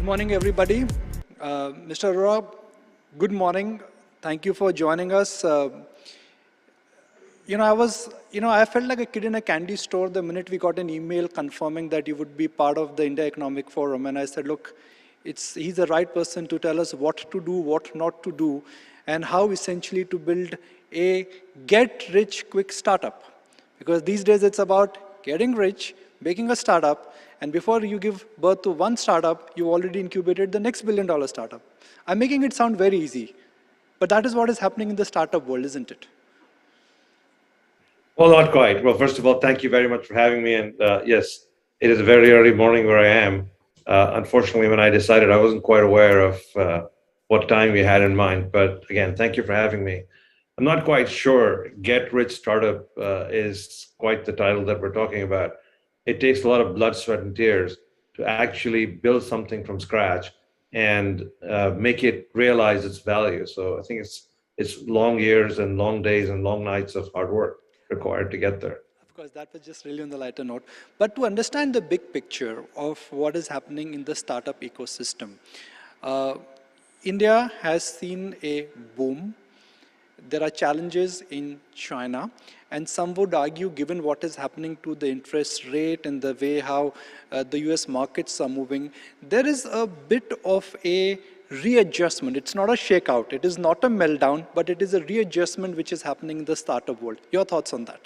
morning, everybody. Mr. Arora, good morning. Thank you for joining us. I felt like a kid in a candy store the minute we got an email confirming that you would be part of the India Economic Forum. And I said, look, he's the right person to tell us what to do, what not to do, and how essentially to build a get-rich-quick startup. Because these days it's about getting rich, making a startup, and before you give birth to one startup, you already incubated the next billion-dollar startup. I'm making it sound very easy, but that is what is happening in the startup world, isn't it? Well, not quite. Well, first of all, thank you very much for having me. And yes, it is a very early morning where I am. Unfortunately, when I decided, I wasn't quite aware of what time you had in mind. But again, thank you for having me. I'm not quite sure Get Rich Startup is quite the title that we're talking about. It takes a lot of blood, sweat, and tears to actually build something from scratch and make it realize its value. So I think it's long years and long days and long nights of hard work required to get there. Of course, that was just really on the lighter note. But to understand the big picture of what is happening in the startup ecosystem, uh, India has seen a boom. There are challenges in China, and some would argue, given what is happening to the interest rate and the way how the US markets are moving, there is a bit of a readjustment. It's not a shakeout, it is not a meltdown, but it is a readjustment which is happening in the startup world. Your thoughts on that?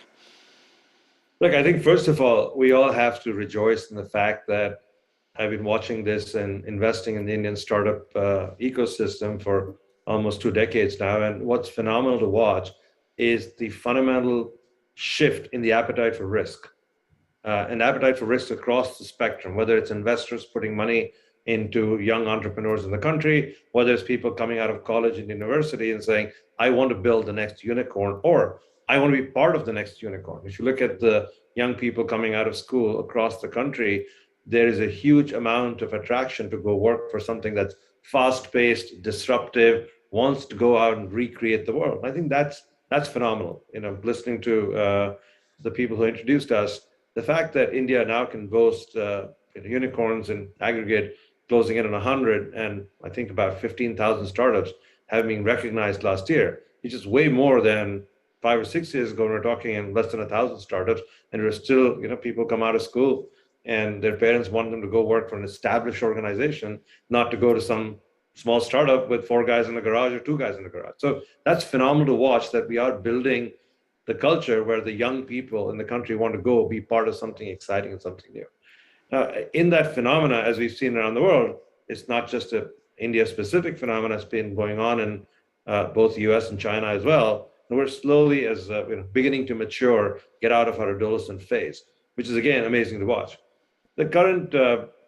Look, I think first of all, we all have to rejoice in the fact that I've been watching this and investing in the Indian startup ecosystem for almost 2 decades now. And what's phenomenal to watch is the fundamental shift in the appetite for risk and appetite for risk across the spectrum, whether it's investors putting money into young entrepreneurs in the country, whether it's people coming out of college and university and saying, I want to build the next unicorn, or I want to be part of the next unicorn. If you look at the young people coming out of school across the country, there is a huge amount of attraction to go work for something that's fast-paced, disruptive, wants to go out and recreate the world. I think that's phenomenal. Listening to the people who introduced us, the fact that India now can boast unicorns in aggregate closing in on 100, and I think about 15,000 startups have been recognized last year, which is way more than 5 or 6 years ago. We're talking in less than 1,000 startups, and we're still, people come out of school and their parents want them to go work for an established organization, not to go to some small startup with 4 guys in the garage or 2 guys in the garage. So that's phenomenal to watch, that we are building the culture where the young people in the country want to go be part of something exciting and something new. In that phenomena, as we've seen around the world, it's not just a India-specific phenomena. It's been going on in both the US and China as well. And we're slowly, as beginning to mature, get out of our adolescent phase, which is, again, amazing to watch. The current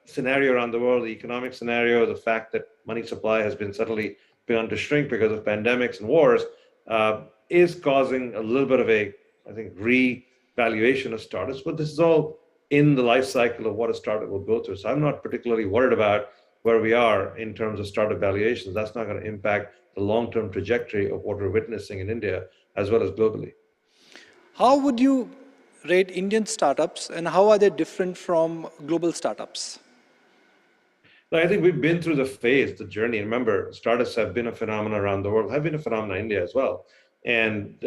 scenario around the world, the economic scenario, the fact that money supply has been suddenly begun to shrink because of pandemics and wars, is causing a little bit of a, I think, revaluation of startups. But this is all in the life cycle of what a startup will go through. So I'm not particularly worried about where we are in terms of startup valuations. That's not going to impact the long-term trajectory of what we're witnessing in India as well as globally. How would you rate Indian startups, and how are they different from global startups? I think we've been through the phase, the journey. Remember, startups have been a phenomenon around the world, have been a phenomenon in India as well. And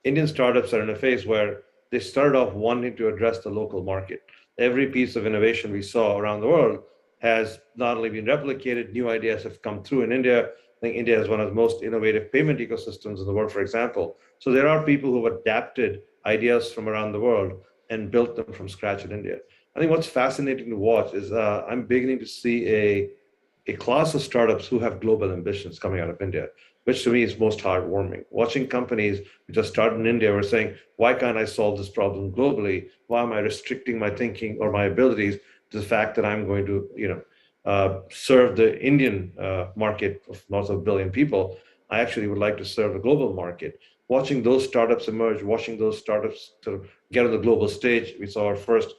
Indian startups are in a phase where they started off wanting to address the local market. Every piece of innovation we saw around the world has not only been replicated, new ideas have come through in India. I think India is one of the most innovative payment ecosystems in the world, for example. So there are people who have adapted ideas from around the world and built them from scratch in India. I think what's fascinating to watch is I'm beginning to see a class of startups who have global ambitions coming out of India, which to me is most heartwarming. Watching companies which are started in India were saying, why can't I solve this problem globally? Why am I restricting my thinking or my abilities to the fact that I'm going to, serve the Indian market of north of a billion people? I actually would like to serve the global market. Watching those startups emerge, watching those startups sort of get on the global stage. We saw our first,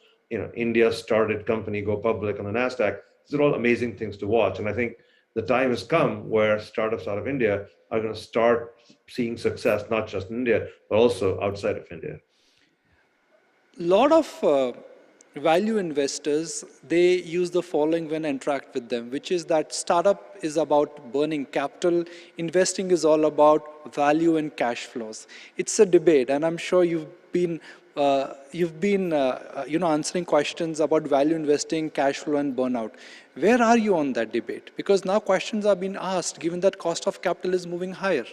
India started company go public on the NASDAQ. These are all amazing things to watch. And I think the time has come where startups out of India are going to start seeing success, not just in India, but also outside of India. A lot of value investors, they use the following when I interact with them, which is that startup is about burning capital, investing is all about value and cash flows. It's a debate, and I'm sure you've been answering questions about value investing, cash flow, and burnout. Where are you on that debate? Because now questions are being asked, given that cost of capital is moving higher.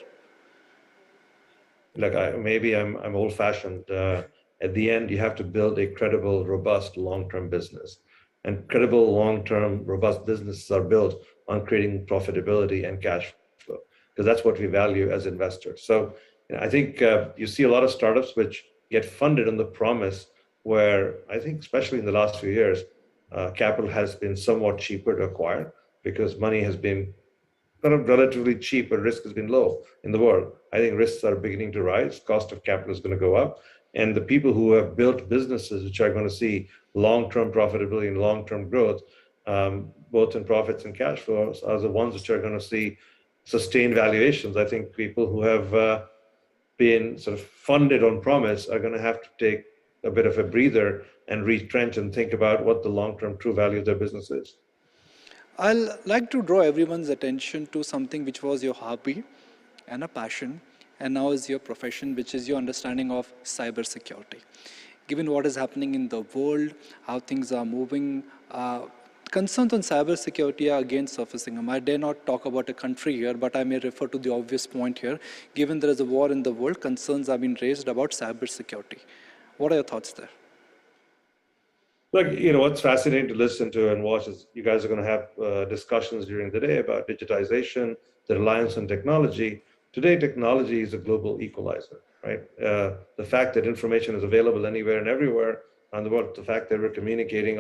Like maybe I'm old-fashioned. At the end, you have to build a credible, robust, long-term business, and credible, long-term, robust businesses are built on creating profitability and cash flow, because that's what we value as investors. So, I think you see a lot of startups which get funded on the promise, where I think, especially in the last few years, capital has been somewhat cheaper to acquire because money has been kind of relatively cheap, but risk has been low in the world. I think risks are beginning to rise. Cost of capital is going to go up. And the people who have built businesses which are going to see long-term profitability and long-term growth, both in profits and cash flows, are the ones which are going to see sustained valuations. I think people who have been sort of funded on promise are going to have to take a bit of a breather and retrench and think about what the long-term true value of their business is. I'll like to draw everyone's attention to something which was your hobby and a passion, and now is your profession, which is your understanding of cybersecurity. Given what is happening in the world, how things are moving, concerns on cybersecurity are again surfacing. I dare not talk about a country here, but I may refer to the obvious point here. Given there is a war in the world, concerns have been raised about cybersecurity. What are your thoughts there? Look, what's fascinating to listen to and watch is you guys are going to have discussions during the day about digitization, the reliance on technology. Today, technology is a global equalizer, right? The fact that information is available anywhere and everywhere on the world, the fact that we're communicating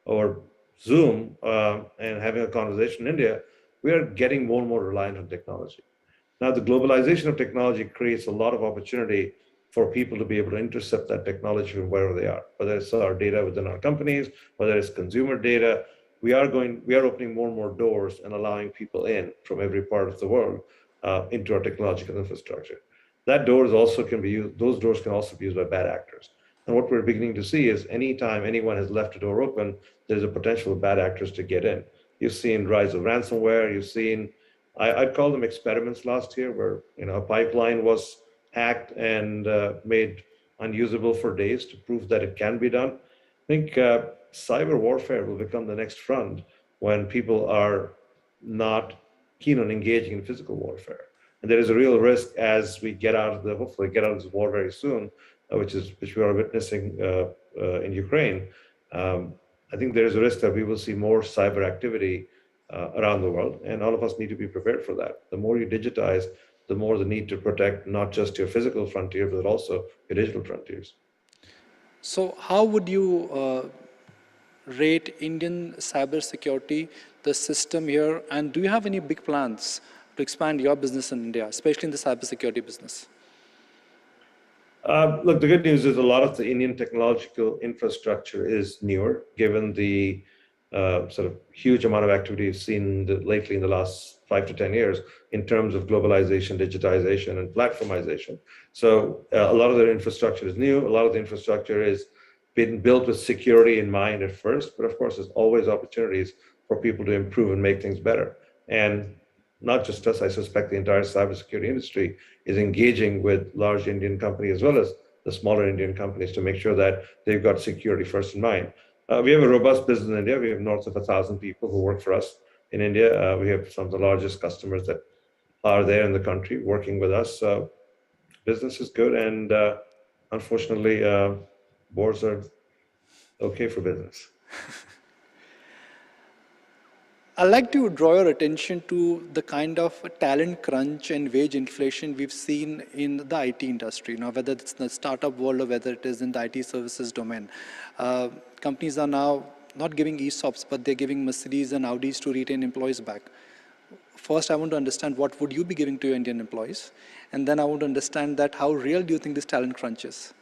over Zoom and having a conversation in India, we are getting more and more reliant on technology. Now, the globalization of technology creates a lot of opportunity for people to be able to intercept that technology from wherever they are, whether it's our data within our companies, whether it's consumer data. We are opening more and more doors and allowing people in from every part of the world into our technological infrastructure. Those doors can also be used by bad actors. And what we're beginning to see is anytime anyone has left a door open, there's a potential of bad actors to get in. You've seen rise of ransomware. You've seen, I'd call them experiments last year, where a pipeline was hacked and made unusable for days to prove that it can be done. I think cyber warfare will become the next front when people are not keen on engaging in physical warfare. And there is a real risk as we hopefully get out of this war very soon, which we are witnessing in Ukraine. I think there is a risk that we will see more cyber activity around the world, and all of us need to be prepared for that. The more you digitize, the more the need to protect not just your physical frontier, but also your digital frontiers. So how would you rate Indian cybersecurity, the system here, and do you have any big plans to expand your business in India, especially in the cybersecurity business? Look, the good news is a lot of the Indian technological infrastructure is newer, given the sort of huge amount of activity we've seen lately in the last 5 to 10 years in terms of globalization, digitization, and platformization. So a lot of the infrastructure is new. A lot of the infrastructure is been built with security in mind at first, but of course, there's always opportunities for people to improve and make things better. And not just us, I suspect the entire cybersecurity industry is engaging with large Indian companies as well as the smaller Indian companies to make sure that they've got security first in mind. We have a robust business in India. We have north of 1,000 people who work for us in India. We have some of the largest customers that are there in the country working with us. So business is good, and unfortunately, boards are okay for business. I'd like to draw your attention to the kind of talent crunch and wage inflation we've seen in the IT industry. Now, whether it's in the startup world or whether it is in the IT services domain. Companies are now not giving ESOPs, but they're giving Mercedes and Audis to retain employees back. First, I want to understand what would you be giving to your Indian employees? And then I want to understand that how real do you think this talent crunch is?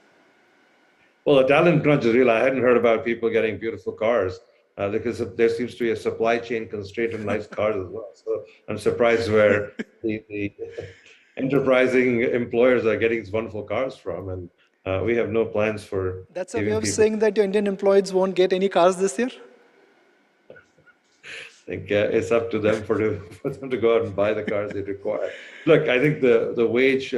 Well, the talent crunch is real. I hadn't heard about people getting beautiful cars because there seems to be a supply chain constraint on nice cars as well. So I'm surprised where the enterprising employers are getting these wonderful cars from. And We have no plans for That's a way giving of people. saying that your Indian employees won't get any cars this year? I think it's up to them for them to go out and buy the cars they require. Look, I think the wage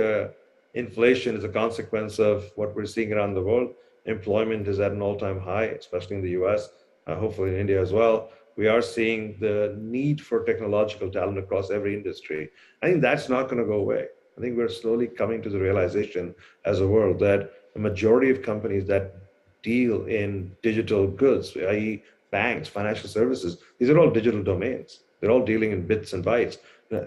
inflation is a consequence of what we're seeing around the world. Employment is at an all-time high, especially in the US, hopefully in India as well. We are seeing the need for technological talent across every industry. I think that's not going to go away. I think we're slowly coming to the realization as a world that the majority of companies that deal in digital goods, i.e., banks, financial services, these are all digital domains. They're all dealing in bits and bytes.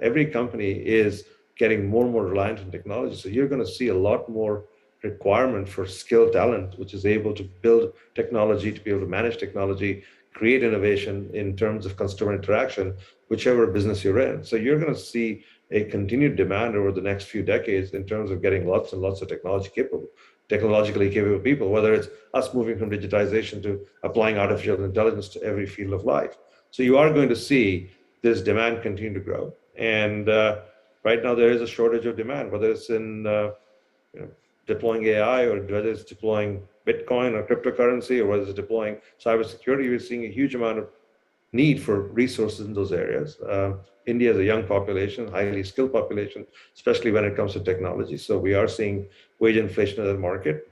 Every company is getting more and more reliant on technology. So you're going to see a lot more requirement for skilled talent, which is able to build technology, to be able to manage technology, create innovation in terms of customer interaction, whichever business you're in. So you're going to see a continued demand over the next few decades in terms of getting lots and lots of technologically capable people, whether it's us moving from digitization to applying artificial intelligence to every field of life. So you are going to see this demand continue to grow. And right now there is a shortage of demand, whether it's in you know, deploying AI or whether it's deploying Bitcoin or cryptocurrency or whether it's deploying cybersecurity. We're seeing a huge amount of need for resources in those areas. India is a young population, highly skilled population, especially when it comes to technology. So we are seeing wage inflation in the market.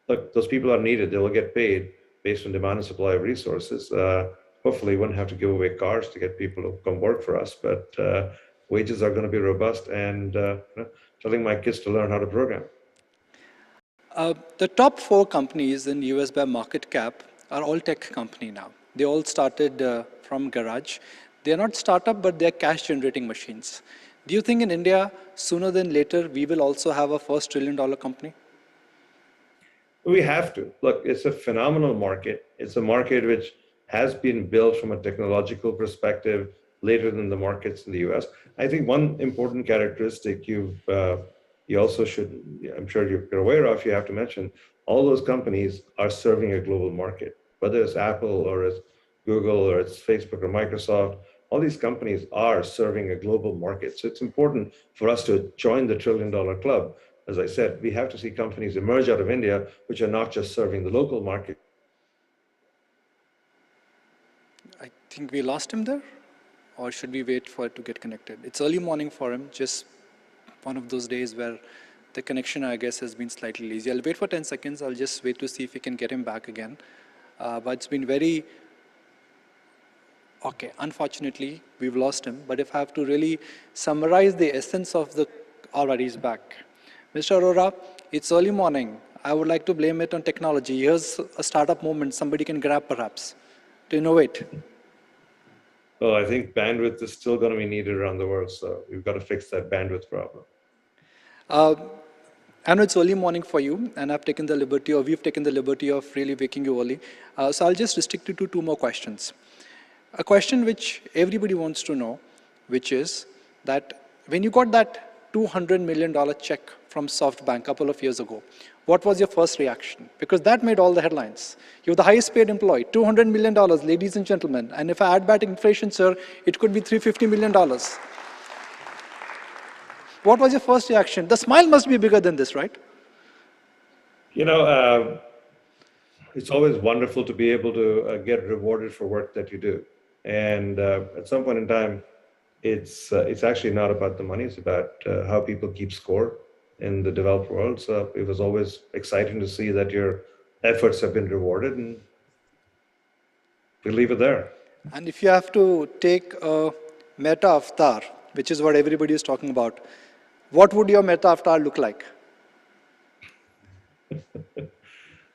Look, those people are needed. They will get paid based on demand and supply of resources. Hopefully, we won't have to give away cars to get people to come work for us, but wages are going to be robust and telling my kids to learn how to program. The top 4 companies in US by market cap are all tech company now. They all started from garage. They are not startup, but they are cash generating machines. Do you think in India, sooner than later, we will also have a first $1 trillion company? We have to. Look, it's a phenomenal market. It's a market which has been built from a technological perspective later than the markets in the US. I think one important characteristic you also should, I'm sure you're aware of, you have to mention, all those companies are serving a global market, whether it's Apple or it's Google or it's Facebook or Microsoft. All these companies are serving a global market. So it's important for us to join the $1 trillion club. As I said, we have to see companies emerge out of India, which are not just serving the local market. I think we lost him there, or should we wait for it to get connected? It's early morning for him, just one of those days where the connection, I guess, has been slightly lazy. I'll wait for 10 seconds. I'll just wait to see if we can get him back again. But it's been very... Okay, unfortunately, we've lost him. But if I have to really summarize the essence of the... All right, he's back. Mr. Arora, it's early morning. I would like to blame it on technology. Here's a startup moment somebody can grab perhaps to innovate. Well, I think bandwidth is still going to be needed around the world, so we've got to fix that bandwidth problem. I know it's early morning for you, and I've taken the liberty, or we've taken the liberty of really waking you early. So I'll just restrict it to 2 more questions. A question which everybody wants to know, which is that when you got that $200 million check from SoftBank a couple of years ago, what was your first reaction? Because that made all the headlines. You're the highest paid employee, $200 million, ladies and gentlemen. And if I add back inflation, sir, it could be $350 million. What was your first reaction? The smile must be bigger than this, right? You know, it's always wonderful to be able to get rewarded for work that you do. And at some point in time, it's actually not about the money. It's about how people keep score in the developed world. So it was always exciting to see that your efforts have been rewarded, and we'll leave it there. And if you have to take a meta avatar, which is what everybody is talking about, what would your meta avatar look like?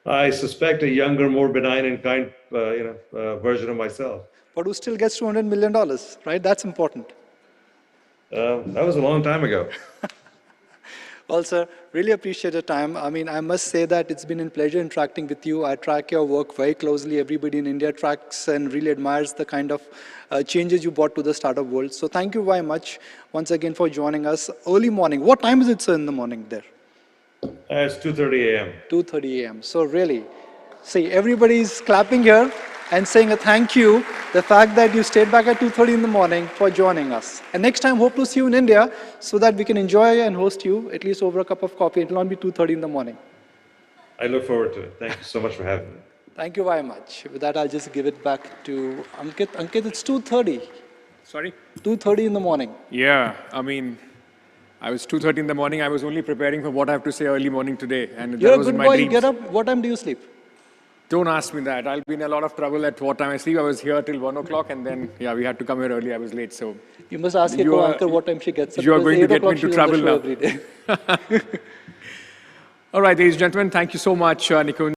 I suspect a younger, more benign and kind version of myself. But who still gets $200 million, right? That's important. That was a long time ago. Well, sir, really appreciate your time. I mean, I must say that it's been a pleasure interacting with you. I track your work very closely. Everybody in India tracks and really admires the kind of changes you brought to the startup world. So thank you very much once again for joining us. Early morning. What time is it, sir, in the morning there? It's 2:30 a.m. 2:30 a.m. So really, see, everybody's clapping here and saying a thank you, the fact that you stayed back at 2:30 in the morning for joining us. And next time, hope to see you in India so that we can enjoy and host you, at least over a cup of coffee. It will not be 2:30 in the morning. I look forward to it. Thank you so much for having me. Thank you very much. With that, I'll just give it back to Ankit. Ankit, it's 2:30. Sorry? 2:30 in the morning. Yeah, I mean, I was 2:30 in the morning. I was only preparing for what I have to say early morning today, and You're that a was in good my boy. You dreams. get up. What time do you sleep? Don't ask me that. I'll be in a lot of trouble at what time I sleep. I was here till 1 o'clock, and then, yeah, we had to come here early. I was late, so. You must ask your You are- co-anchor what time she gets up. you are because going to 8 get me o'clock into she's on the trouble show now. every day. All right, ladies and gentlemen, thank you so much, Nikunj.